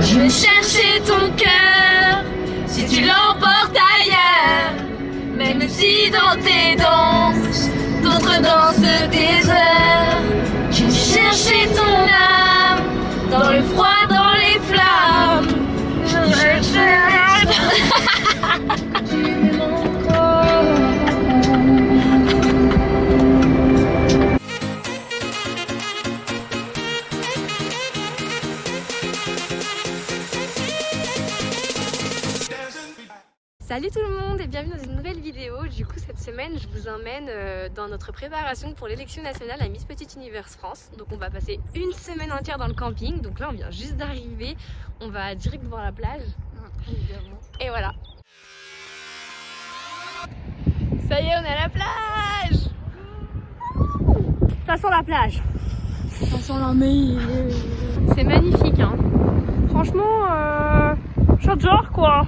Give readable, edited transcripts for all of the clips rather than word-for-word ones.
Je vais chercher ton cœur si tu l'emportes ailleurs. Même si dans tes danses, d'autres dansent des heures. Je vais chercher ton âme dans le froid, dans les flammes. Je vais chercher. Tu m'aimes encore. Salut tout le monde et bienvenue dans une nouvelle vidéo. Du coup cette semaine je vous emmène dans notre préparation pour l'élection nationale à Miss Petit Univers France. Donc on va passer une semaine entière dans le camping. Donc là on vient juste d'arriver, on va direct devant la plage. Et voilà. Ça y est, on est à la plage. Ça sent la plage. Ça sent la mer. C'est magnifique hein. Franchement j'adore quoi.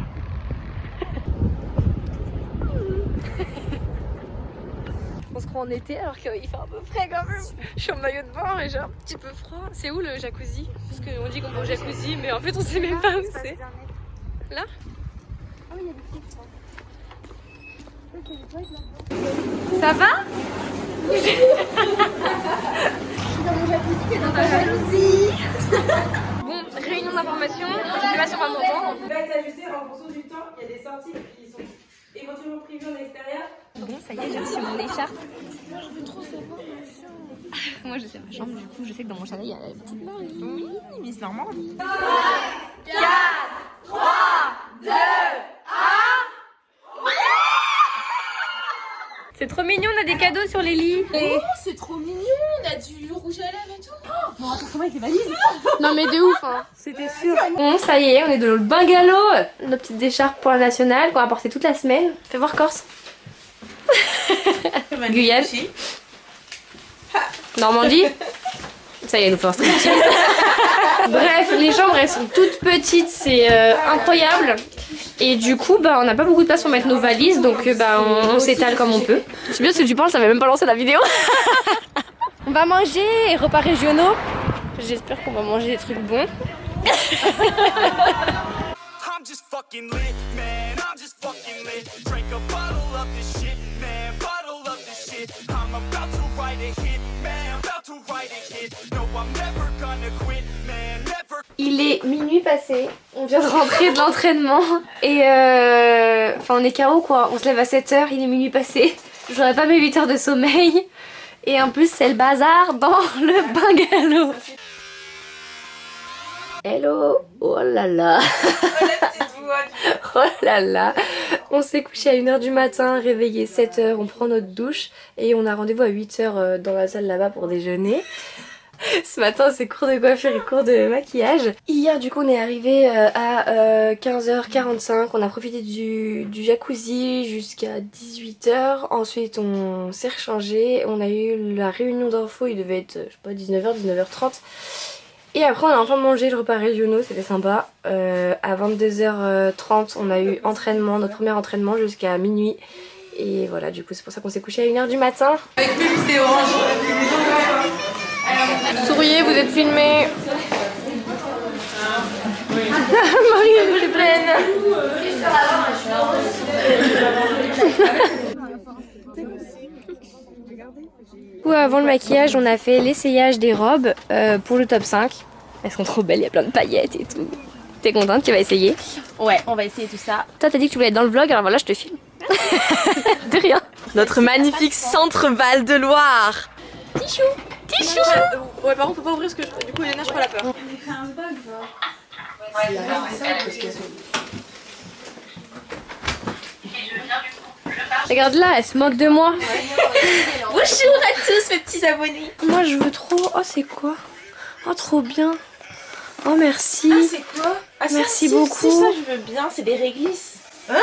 On se croit en été alors qu'il fait un peu frais quand même. Je suis en maillot de bain et j'ai un petit peu froid. C'est où le jacuzzi? Parce qu'on dit qu'on va au jacuzzi mais en fait on sait même pas où c'est. Là? Ah oui, il y a des petites. Ça va? Je suis dans mon jacuzzi, t'es dans ta jalousie. Bon, réunion d'information, je sais pas si on va m'entendre. Va t'ajuster en fonction du temps, il y a des sorties qui sont éventuellement prévues en extérieur. Bon, ça y est, j'ai reçu mon écharpe. Je veux trop savoir ma chambre. Moi, je sais ma chambre, du coup, je sais que dans mon chalet, il y a la petite Marie. Oui, Miss Normandie. 5, 4, 3, 2, 1. C'est trop mignon, on a des cadeaux sur les lits. Oh, c'est trop mignon, on a du rouge à lèvres et tout. Bon, attends, comment avec les valises? Non, mais de ouf, hein. C'était sûr. Bon, ça y est, on est dans le bungalow. Nos petites écharpes pour la nationale qu'on va porter toute la semaine. Fais voir Corse. Guyane. Normandie. Ça y est, nous faisons striptease. Bref, les chambres elles sont toutes petites, c'est incroyable. Et du coup, bah, on n'a pas beaucoup de place pour mettre nos valises, donc bah, on s'étale comme on peut. C'est bien ce que tu parles, ça va même pas lancer la vidéo. On va manger repas régionaux. J'espère qu'on va manger des trucs bons. I'm just fucking lit, man. I'm just fucking lit. Drink a bottle of this shit, man. Bottle of this shit. I'm about to write a hit, man. About to write a hit. No, I'm never gonna quit, man. Never. Il est minuit passé, on vient de rentrer de l'entraînement et enfin on est KO quoi, on se lève à 7h, il est minuit passé, j'aurais pas mes 8 heures de sommeil et en plus c'est le bazar dans le bungalow. Hello, oh là là. Oh là là. On s'est couché à 1h du matin, réveillé 7h, on prend notre douche et on a rendez-vous à 8h dans la salle là-bas pour déjeuner. Ce matin c'est cours de coiffure et cours de maquillage. Hier du coup on est arrivé à 15h45, on a profité du jacuzzi jusqu'à 18h. Ensuite on s'est rechangé, on a eu la réunion d'infos, il devait être je sais pas 19h, 19h30. Et après on a enfin mangé le repas régionaux, c'était sympa. À 22h30 on a eu entraînement, notre premier entraînement jusqu'à minuit. Et voilà, du coup c'est pour ça qu'on s'est couché à 1h du matin. Avec mes c'est orange. Souriez, vous êtes filmés. Marie elle est pleine. Du coup, avant le maquillage, on a fait l'essayage des robes pour le top 5. Elles sont trop belles, il y a plein de paillettes et tout. T'es contente? Tu vas essayer? Ouais, on va essayer tout ça. Toi t'as dit que tu voulais être dans le vlog, alors voilà je te filme. De rien. Notre magnifique centre Val de Loire. Tichou. Tichou. Ouais, par contre, faut pas ouvrir parce que du coup, Elena, je prends la peur. Regarde là, elle se moque de moi. Bonjour à tous, mes petits abonnés. Moi je veux trop. Oh c'est quoi? Oh trop bien. Oh merci. Ah, c'est quoi? Ah, merci si, beaucoup. Si, ça, je veux bien. C'est des réglisses. Hein?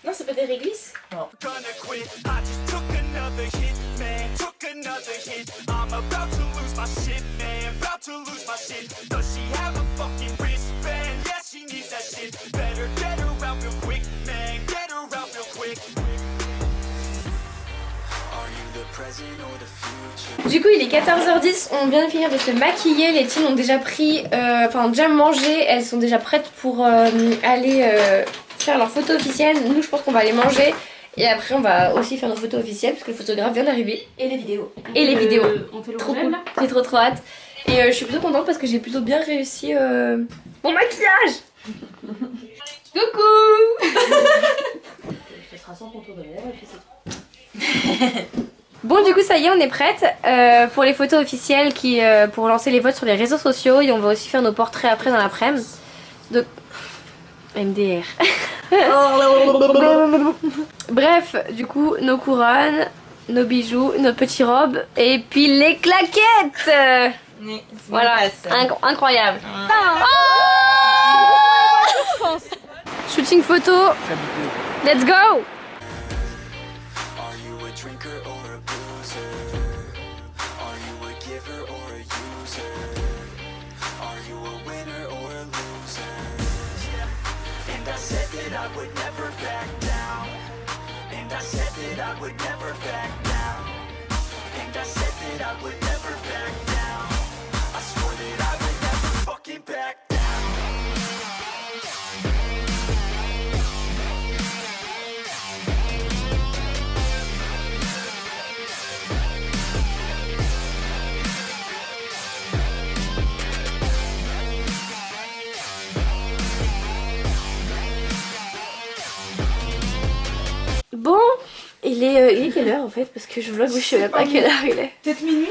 Non, c'est pas des réglisses? Non. Gonna quit. I just took another hit, man. Took another hit. I'm about to lose my shit, man. About to lose my shit. Does she have a fucking wristband? Yeah, she needs that shit. Better get her out real quick, man. Get her out real quick. Are you the present or the future? Du coup il est 14h10, on vient de finir de se maquiller, les teens ont déjà pris, ont déjà mangé, elles sont déjà prêtes pour aller faire leur photo officielle. Nous je pense qu'on va aller manger et après on va aussi faire nos photos officielles parce que le photographe vient d'arriver. Et les vidéos. Et les vidéos. On fait le Trop rouge cool, j'ai trop hâte. Et je suis plutôt contente parce que j'ai plutôt bien réussi mon maquillage. Coucou. Ce sera sans contour de lèvres et puis c'est tout. Bon du coup ça y est on est prête pour les photos officielles pour lancer les votes sur les réseaux sociaux et on va aussi faire nos portraits après dans l'après-midi. Donc MDR. Bref du coup nos couronnes, nos bijoux, nos petites robes et puis les claquettes. Voilà, incroyable. Oh shooting photo. Let's go. I would never back down. And I said that I would never back down. And I said that I would never back down. I swore that I would never fucking back down. Bon, il est quelle heure en fait? Parce que je vlog, je sais même pas quelle heure il est. Peut-être minuit.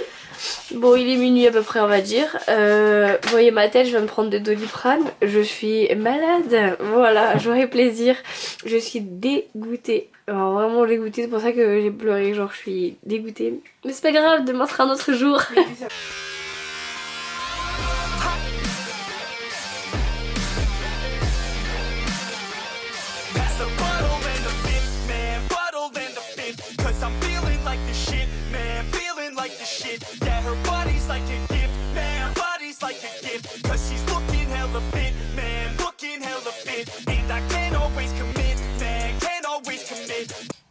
Bon, il est minuit à peu près on va dire. Vous voyez ma tête, je viens de prendre de Doliprane. Je suis malade. Voilà, j'aurai plaisir. Je suis dégoûtée. Alors vraiment dégoûtée, c'est pour ça que j'ai pleuré. Genre je suis dégoûtée. Mais c'est pas grave, demain sera un autre jour.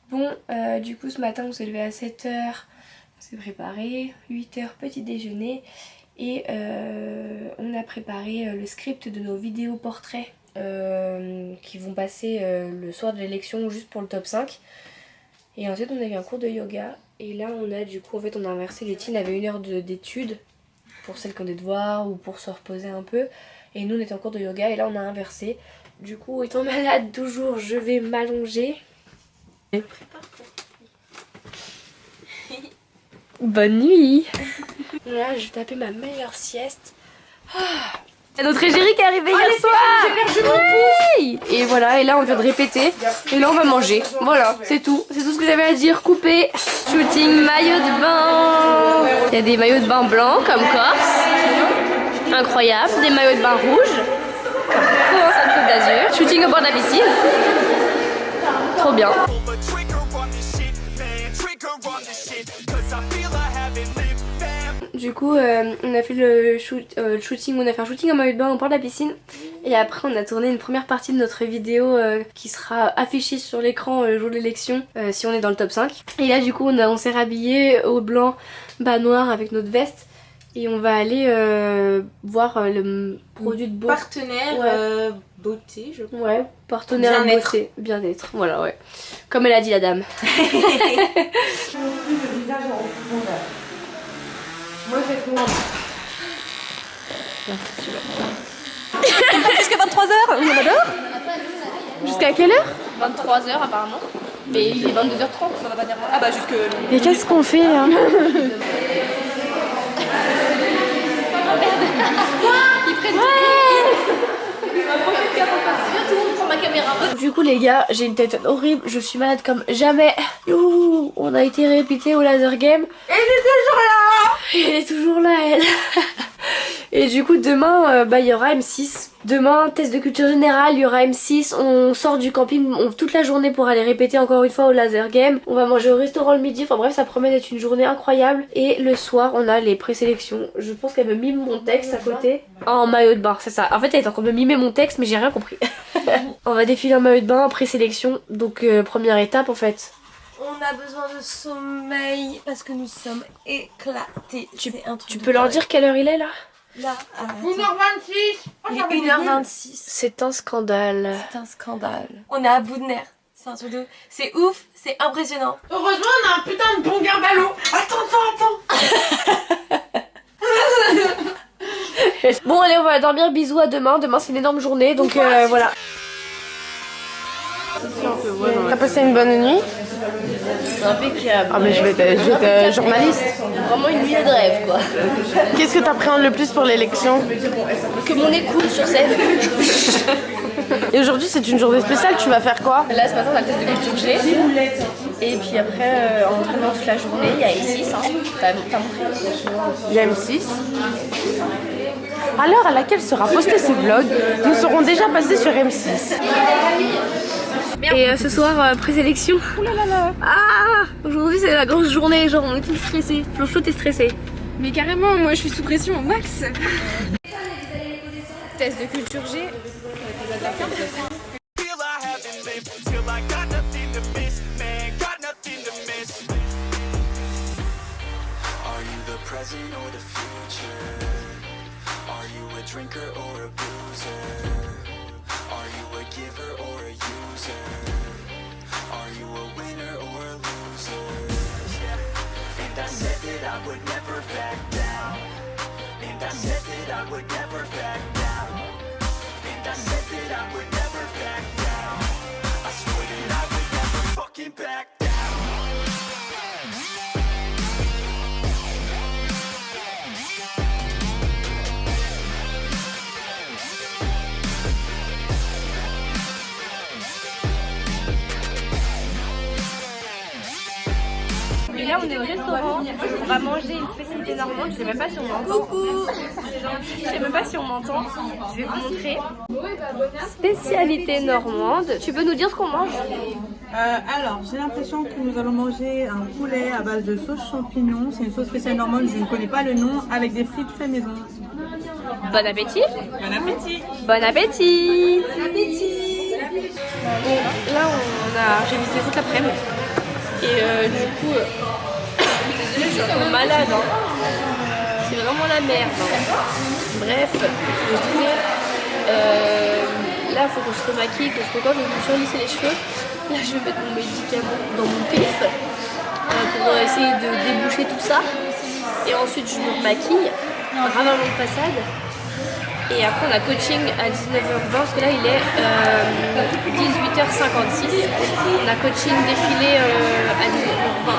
Bon, du coup ce matin on s'est levé à 7h, on s'est préparé, 8h petit déjeuner et on a préparé le script de nos vidéos portraits qui vont passer le soir de l'élection juste pour le top 5. Et ensuite on a eu un cours de yoga et là on a du coup en fait on a inversé, les teens avaient 1 heure d'études pour celles qui ont des devoirs ou pour se reposer un peu et nous on était en cours de yoga et là on a inversé. Du coup étant malade toujours je vais m'allonger. Bonne nuit. Là je vais taper ma meilleure sieste. C'est notre égérie qui est arrivée hier soir. Oui. Et voilà, et là on vient de répéter. Et là on va manger. Voilà, c'est tout. C'est tout ce que j'avais à dire. Coupé. Shooting maillot de bain. Il y a des maillots de bain blancs comme Corse. Incroyable. Des maillots de bain rouges. Comme Côte d'Azur. Shooting au bord de la piscine. Trop bien. Du coup on a fait le shooting, on a fait un shooting en maillot de bain au bord de la piscine et après on a tourné une première partie de notre vidéo qui sera affichée sur l'écran le jour de l'élection si on est dans le top 5. Et là du coup on s'est rhabillé au blanc bas noir avec notre veste et on va aller voir le produit de beauté. Partenaire beauté je crois. Ouais, partenaire beauté, bien-être, voilà ouais. Comme elle a dit la dame. Moi je vais prendre. Jusqu'à 23h, on adore. Jusqu'à quelle heure? 23h apparemment. Mais il est 22h30, ça va pas dire. Ah bah jusque. Et qu'est-ce qu'on fait là? Du coup les gars, j'ai une tête horrible, je suis malade comme jamais. Youhou, on a été répété au laser game. Elle est toujours là. Elle est toujours là elle. Et du coup demain il y aura M6. Demain test de culture générale, il y aura M6. On sort du camping toute la journée pour aller répéter encore une fois au laser game. On va manger au restaurant le midi, enfin bref ça promet d'être une journée incroyable. Et le soir on a les présélections. Je pense qu'elle me mime mon texte à côté. En maillot de bain, c'est ça. En fait elle est en train de me mimer mon texte mais j'ai rien compris. On va défiler en maillot de bain, présélection. Donc première étape en fait. On a besoin de sommeil parce que nous sommes éclatés. Tu peux leur dire quelle heure il est là? Là, 1h26. il est 1h26. C'est un scandale. C'est un scandale. On est à bout de nerfs. C'est un truc de... C'est ouf, c'est impressionnant. Heureusement, on a un putain de bon garde-ballon. Attends. Bon allez, on va dormir, bisous, à demain. Demain c'est une énorme journée, donc voilà. T'as passé une bonne nuit? Impeccable. Ah mais je vais être journaliste. Vraiment une nuit de rêve quoi. Qu'est-ce que t'appréhendes le plus pour l'élection? Que mon nez coule sur scène. Et aujourd'hui c'est une journée spéciale, tu vas faire quoi? Là ce matin on a le test de culture G. Et puis après entraînement toute la journée, il y a M6 hein. T'as montré? Il y a M6. À l'heure à laquelle sera posté ce vlog, nous serons déjà passés sur M6. Et ce soir, présélection. Ah, aujourd'hui c'est la grosse journée, genre on est tous stressés. Flocho t'es stressé? Mais carrément, moi je suis sous pression au max. Test de culture G. Feel I haven't lived till I got nothing to miss, man, got nothing to miss. Are you the present or the future? Are you a drinker or a boozer? Are you a giver or a user? Are you a winner or a loser? Yeah. And I said that I would never back down. And I said that I would never back down. And I said that I would never back down. I swear that I would never fucking back down. Et là on est au restaurant, on va manger une spécialité normande, je sais même pas si on m'entend. Coucou. Je sais même pas si on m'entend, je vais vous montrer. Spécialité normande, tu peux nous dire ce qu'on mange? Alors, j'ai l'impression que nous allons manger un poulet à base de sauce champignon. C'est une sauce spéciale normande, je ne connais pas le nom, avec des frites fait maison. Bon appétit. Bon appétit. Bon appétit. Bon appétit. Bon, là on a révisé toute l'après-midi. Et du coup, désolée, je suis un peu malade. Hein. C'est vraiment la merde. Hein. Bref, je disais, là il faut qu'on se remaquille, qu'on se recoiffe, je vais me surlisser les cheveux. Là je vais mettre mon médicament dans mon pif pour essayer de déboucher tout ça. Et ensuite je me remaquille, ravalement de façade. Et après on a coaching à 19h20 parce que là il est 18h56. On a coaching défilé à 19h20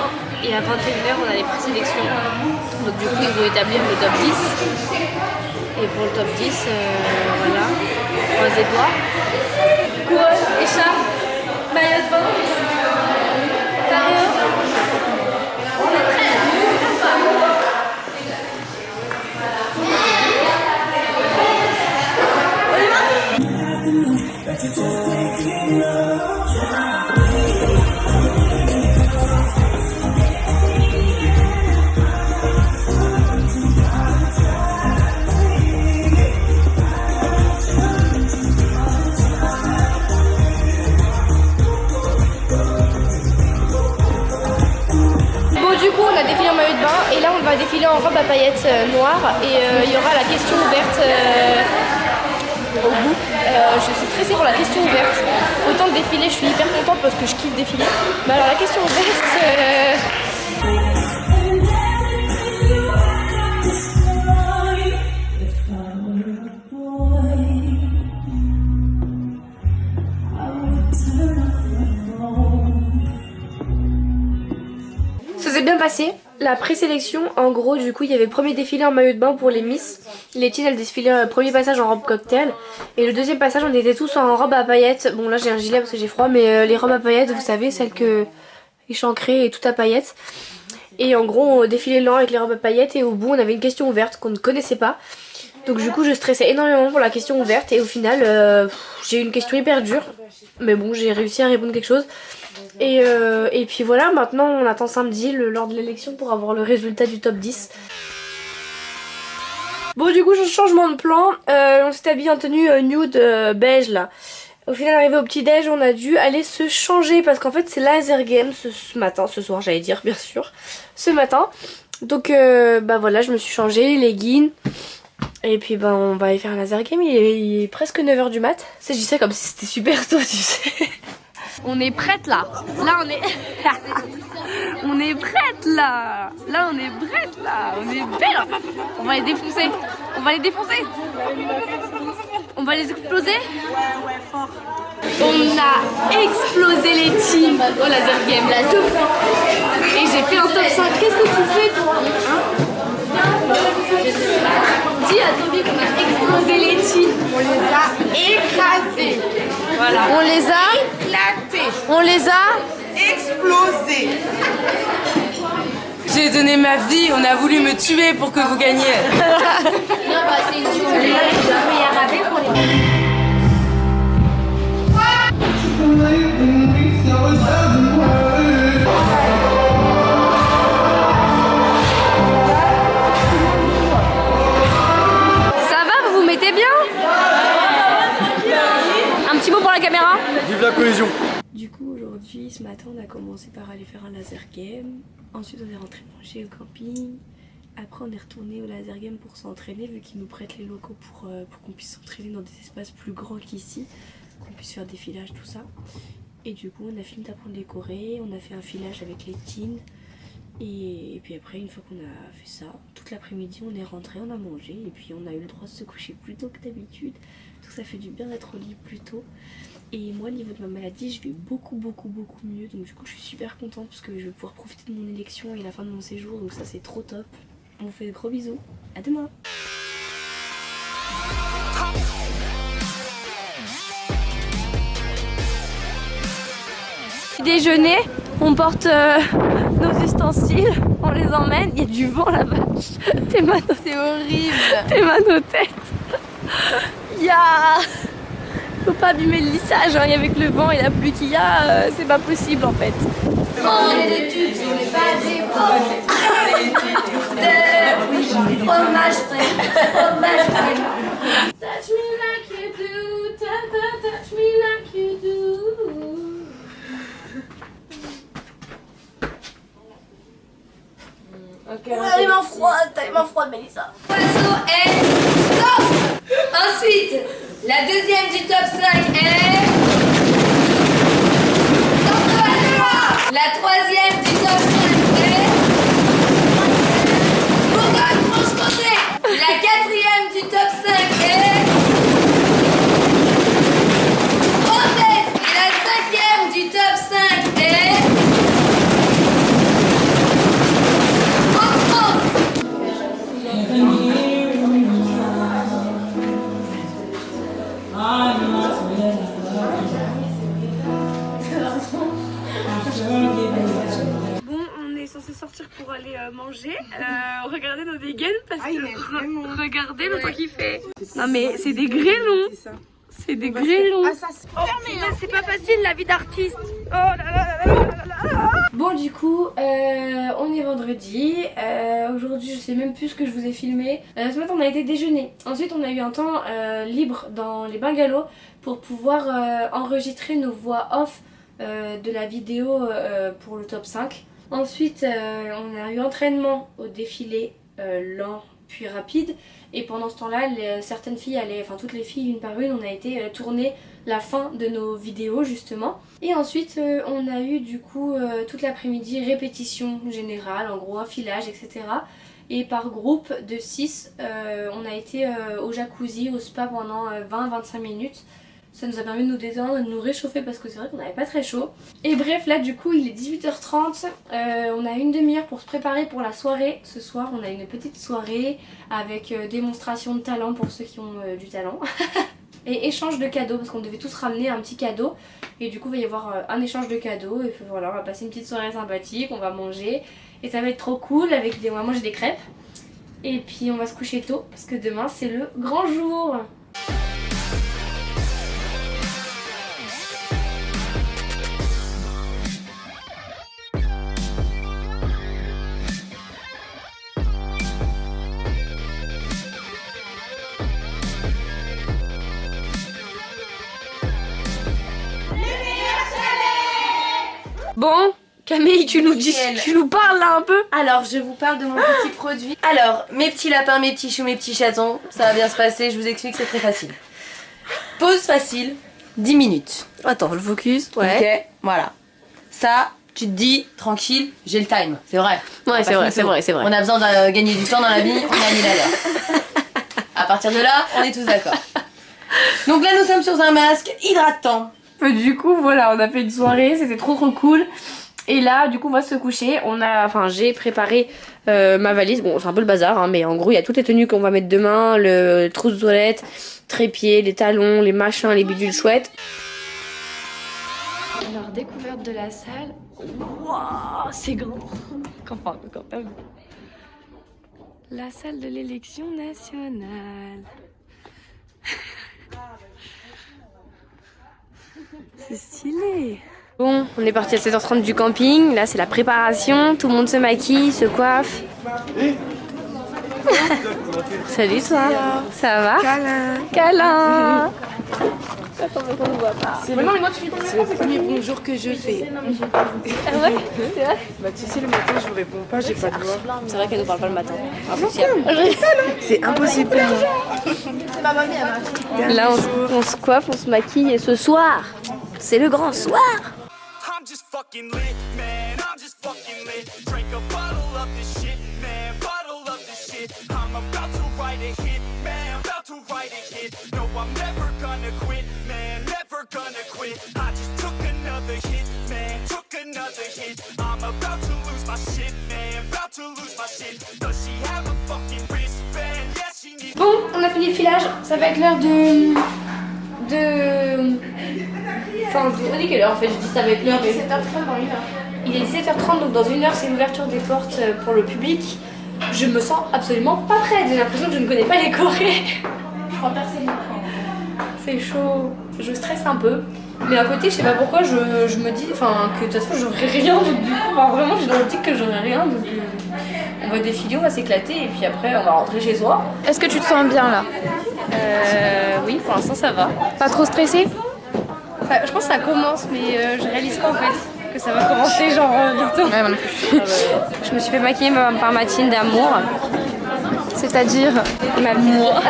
et à 21h on a les présélections. Donc du coup ils vont établir le top 10. Et pour le top 10, voilà, croisez les doigts. Couronne, écharpe, maillot de bain, parure. Et là on va défiler en robe à paillettes noire et il y aura la question ouverte au bout. Je suis stressée pour la question ouverte. Autant le défilé, je suis hyper contente parce que je kiffe défiler. Mais alors la question ouverte... Ça s'est bien passé. La présélection, en gros, du coup, il y avait le premier défilé en maillot de bain pour les Miss. Les tiennes, elles défilaient le premier passage en robe cocktail. Et le deuxième passage, on était tous en robe à paillettes. Bon, là, j'ai un gilet parce que j'ai froid, mais les robes à paillettes, vous savez, celles que échancrées et tout à paillettes. Et en gros, on défilait lent avec les robes à paillettes. Et au bout, on avait une question ouverte qu'on ne connaissait pas. Donc, du coup, je stressais énormément pour la question ouverte. Et au final, j'ai eu une question hyper dure. Mais bon, j'ai réussi à répondre quelque chose. Et puis voilà, maintenant on attend samedi lors de l'élection pour avoir le résultat du top 10. Bon, du coup, changement de plan. On s'est habillé en tenue nude beige là. Au final, arrivé au petit-déj, on a dû aller se changer parce qu'en fait, c'est laser game ce matin, ce soir, j'allais dire, bien sûr, ce matin. Donc, bah voilà, je me suis changée, leggings. Et puis, bah, on va aller faire un laser game. Il est presque 9h du mat. Je dis ça comme si c'était super tôt, tu sais. On est prête là. Là, on est. On est prête là. Là, on est prête là. On est belle. On va les défoncer. On va les défoncer. On va les exploser. Ouais, fort. On a explosé les teams au laser game là, tout. Et j'ai fait un top 5. Qu'est-ce que tu fais toi, dis à Toby qu'on a explosé les teams. On les a écrasés. Voilà. On les a Éclatés. On les a Explosés. J'ai donné ma vie, on a voulu me tuer pour que vous gagniez. Ça va, vous vous mettez bien? Un petit mot pour la caméra. Vive la cohésion. Du coup aujourd'hui, ce matin, on a commencé par aller faire un laser game. Ensuite on est rentré manger au camping. Après on est retourné au laser game pour s'entraîner vu qu'ils nous prêtent les locaux pour qu'on puisse s'entraîner dans des espaces plus grands qu'ici. Qu'on puisse faire des filages, tout ça. Et du coup on a fini d'apprendre les chorés, on a fait un filage avec les teens. Et puis après, une fois qu'on a fait ça, toute l'après-midi on est rentré, on a mangé. Et puis on a eu le droit de se coucher plus tôt que d'habitude. Donc ça fait du bien d'être au lit plus tôt. Et moi au niveau de ma maladie, je vais beaucoup mieux. Donc du coup je suis super contente parce que je vais pouvoir profiter de mon élection et la fin de mon séjour. Donc ça c'est trop top. On vous fait de gros bisous. À demain. Déjeuner, on porte nos ustensiles, on les emmène. Il y a du vent là-bas. C'est horrible. T'es mal nos têtes. Faut pas abîmer le lissage, hein. Avec le vent et la pluie qu'il y a, c'est pas possible en fait. On est des tubes, on n'est pas des fromage frais, fromage frais. Touch me like you do, touch me like you do. Okay, t'as les mains froides, Mélissa. Oiseau est top. Ensuite, la deuxième du top 5 est... La troisième du top 5 est... Bourgogne-Franche-Comté. La quatrième du top 5 est... Bretagne. Et la cinquième du top 5 est... Bon, on est censé sortir pour aller manger. Regardez nos dégaines parce que regardez le temps qu'il fait. Non mais c'est des grêlons. C'est des grêlons. C'est pas facile la vie d'artiste. Oh là là là là là là. Bon du coup, on est vendredi. Aujourd'hui je sais même plus ce que je vous ai filmé. Ce matin on a été déjeuner. Ensuite on a eu un temps libre dans les bungalows pour pouvoir enregistrer nos voix off de la vidéo pour le top 5. Ensuite on a eu entraînement au défilé lent puis rapide, et pendant ce temps là certaines filles enfin toutes les filles une par une, on a été tourner la fin de nos vidéos justement. Et ensuite on a eu du coup toute l'après-midi répétition générale, en gros un filage etc. Et par groupe de 6 on a été au jacuzzi, au spa pendant 20-25 minutes. Ça nous a permis de nous détendre et de nous réchauffer parce que c'est vrai qu'on n'avait pas très chaud. Et bref, là du coup il est 18h30, on a une demi-heure pour se préparer pour la soirée. Ce soir on a une petite soirée avec démonstration de talent pour ceux qui ont du talent. Et échange de cadeaux parce qu'on devait tous ramener un petit cadeau. Et du coup il va y avoir un échange de cadeaux et voilà, on va passer une petite soirée sympathique, on va manger. Et ça va être trop cool, on va manger des crêpes. Et puis on va se coucher tôt parce que demain c'est le grand jour. Bon, Camille, tu nous parles là un peu. Alors, je vous parle de mon petit produit. Alors, mes petits lapins, mes petits choux, mes petits chatons, ça va bien se passer, je vous explique, c'est très facile. Pause facile, 10 minutes. Attends, le focus. Ouais. Ok, voilà. Ça, tu te dis, tranquille, j'ai le time, c'est vrai. Ouais, c'est vrai, c'est vrai, c'est vrai. On a besoin de gagner du temps dans la vie, on a mis la l'heure. À partir de là, on est tous d'accord. Donc là, nous sommes sur un masque hydratant. Du coup, voilà, on a fait une soirée, c'était trop cool. Et là, du coup, on va se coucher. J'ai préparé ma valise. Bon, c'est un peu le bazar, hein, mais en gros, il y a toutes les tenues qu'on va mettre demain, le trousse de toilette, trépied, les talons, les machins, les bidules chouettes. Alors, découverte de la salle. Waouh, c'est grand. Enfin, quand même. La salle de l'élection nationale. C'est stylé. Bon, on est parti à 7h30 du camping. Là, c'est la préparation. Tout le monde se maquille, se coiffe. Salut toi. Ça va? Câlin. Câlin. Attends, mais on ne voit pas. C'est le premier bonjour que je fais. Ah ouais? C'est vrai? Bah tu sais, le matin je vous réponds pas, j'ai pas de voix. C'est vrai qu'elle ne parle pas le matin. C'est impossible pour moi. Là, on se coiffe, on se maquille et ce soir, c'est le grand soir. I'm just fucking lit, man. I'm just fucking lit. Drink a bottle of this shit, man. Bottle of this shit. I'm about to write a hit, man. About to write a hit. No, I'm never gonna quit, man. Never gonna quit. I just took another hit, man. Took another hit. I'm about to lose my shit, man. About to lose my shit. Does she have a fucking wristband? Yeah, she needs. Bon, on a fini le filage. Ça va être l'heure de... Enfin, on dit quelle heure en fait, je dis ça va être l'heure. Il est 17h30 dans une heure. Il est 17h30, donc dans une heure, c'est l'ouverture des portes pour le public. Je me sens absolument pas prête. J'ai l'impression que je ne connais pas les chorés. Je crois personne. C'est chaud. Je stresse un peu. Mais à côté, je sais pas pourquoi, je me dis que de toute façon, j'aurai rien. Donc, du coup, vraiment, j'ai dans l'optique que j'aurai rien. Donc, on va défiler, on va s'éclater et puis après, on va rentrer chez soi. Est-ce que tu te sens bien là? Oui, pour l'instant, ça va. Pas trop stressé? Enfin, je pense que ça commence, mais je réalise pas en fait que ça va commencer genre bientôt. Ouais, moi non plus. Je me suis fait maquiller par ma team d'amour. C'est-à-dire L'amour.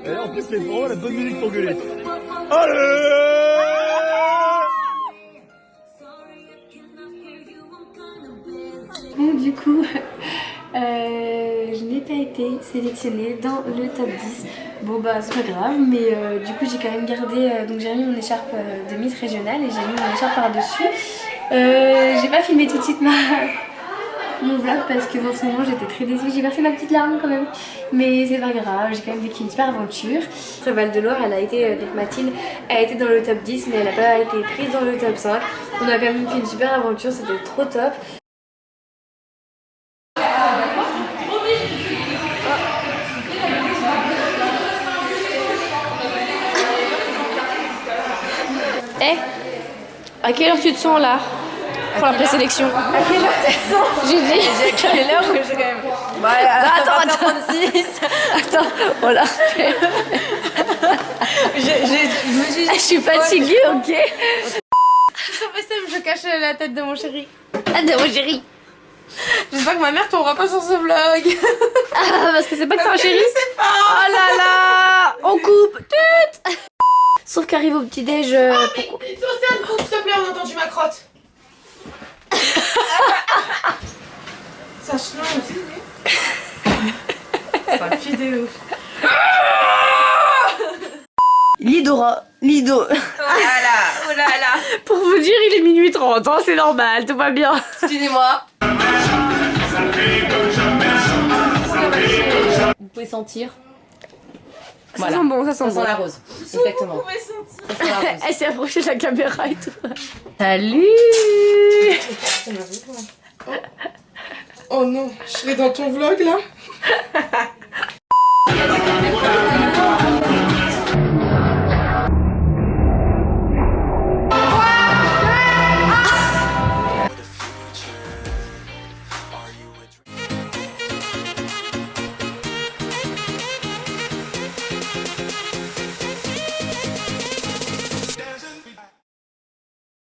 Et là, en plus, c'est vraiment la bonne musique pour gueuler. Allez! Bon, du coup, je n'ai pas été sélectionnée dans le top 10. Bon bah c'est pas grave, mais du coup j'ai quand même gardé, donc j'ai mis mon écharpe de Miss Régionale et j'ai mis mon écharpe par-dessus. J'ai pas filmé tout de suite mon vlog parce que forcément j'étais très déçue, j'ai versé ma petite larme quand même. Mais c'est pas grave, j'ai quand même vécu une super aventure. Val de Loire, elle a été, donc Mathilde, elle a été dans le top 10 mais elle n'a pas été prise dans le top 5. On a quand même fait une super aventure, c'était trop top. À quelle heure tu te sens là? pour la présélection. J'ai dit. J'ai quelle heure ou j'ai quand même. Attends. Attends, voilà. Je suis fatiguée, ok. Je cache la tête de mon chéri. Ah, de mon chéri. J'espère que ma mère tombera pas sur ce vlog. Ah, parce que c'est pas que t'as un chéri. Oh là là. On coupe. Tut. Sauf qu'arrive au petit-déj. Océane, coupe, s'il te plaît, on a entendu ma crotte. Sache-le aussi. C'est un vidéo. Lidora. Lido. Oh là là. Pour vous dire, il est minuit 30, hein, c'est normal, tout va bien. Excusez-moi. Vous pouvez sentir. Ça sent bon, ça sent Ça bon. sent la rose. Exactement. Ça sent la rose. Elle s'est approchée de la caméra et tout. Salut. Oh non, je serai dans ton vlog là.